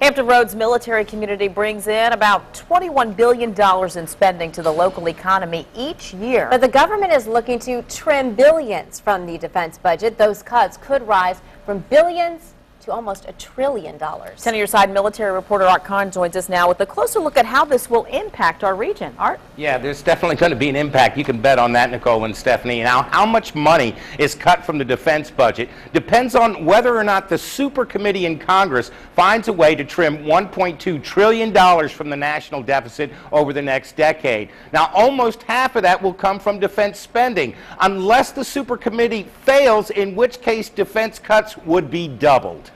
Hampton Roads military community brings in about $21 billion in spending to the local economy each year. But the government is looking to trim billions from the defense budget. Those cuts could rise from billions to almost $1 trillion. 10 on your side military reporter Art Kahn joins us now with a closer look at how this will impact our region. Art? Yeah, there's definitely going to be an impact. You can bet on that, Nicole and Stephanie. Now, how much money is cut from the defense budget depends on whether or not the super committee in Congress finds a way to trim $1.2 trillion from the national deficit over the next decade. Now, almost half of that will come from defense spending, unless the super committee fails, in which case defense cuts would be doubled.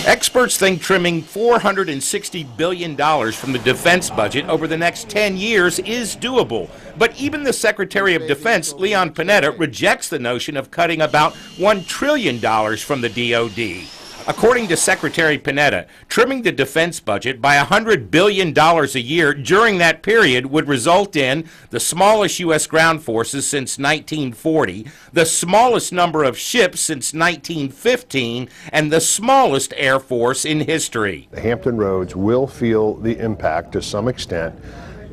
Experts think trimming $460 billion from the defense budget over the next 10 years is doable. But even the Secretary of Defense, Leon Panetta, rejects the notion of cutting about $1 trillion from the DOD. According to Secretary Panetta, trimming the defense budget by $100 billion a year during that period would result in the smallest U.S. ground forces since 1940, the smallest number of ships since 1915, and the smallest Air Force in history. The Hampton Roads will feel the impact to some extent,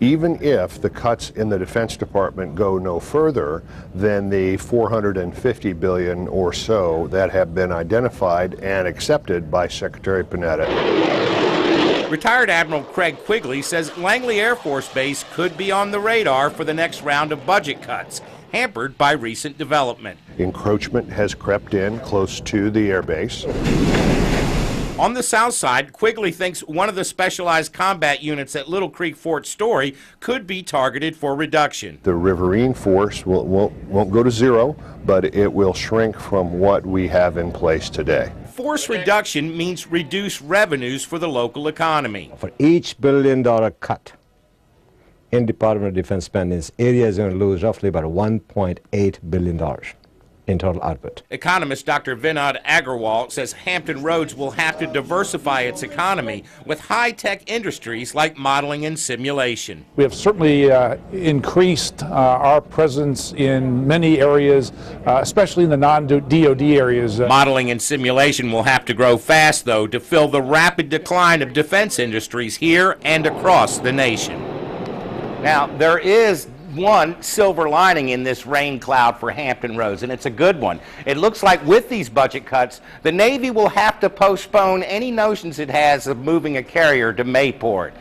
even if the cuts in the Defense Department go no further than the $450 billion or so that have been identified and accepted by Secretary Panetta. Retired Admiral Craig Quigley says Langley Air Force Base could be on the radar for the next round of budget cuts, hampered by recent development. Encroachment has crept in close to the air base. On the south side, Quigley thinks one of the specialized combat units at Little Creek Fort Story could be targeted for reduction. The riverine force won't go to zero, but it will shrink from what we have in place today. Force reduction means reduced revenues for the local economy. For each $1 billion cut in Department of Defense spending, this area is going to lose roughly about $1.8 billion. In total output. Economist Dr. Vinod Agarwal says Hampton Roads will have to diversify its economy with high-tech industries like modeling and simulation. We have certainly increased our presence in many areas, especially in the non-DOD areas. Modeling and simulation will have to grow fast, though, to fill the rapid decline of defense industries here and across the nation. Now, there is one silver lining in this rain cloud for Hampton Roads, and it's a good one. It looks like with these budget cuts, the Navy will have to postpone any notions it has of moving a carrier to Mayport.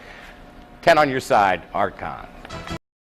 10 on your side, Art Kahn.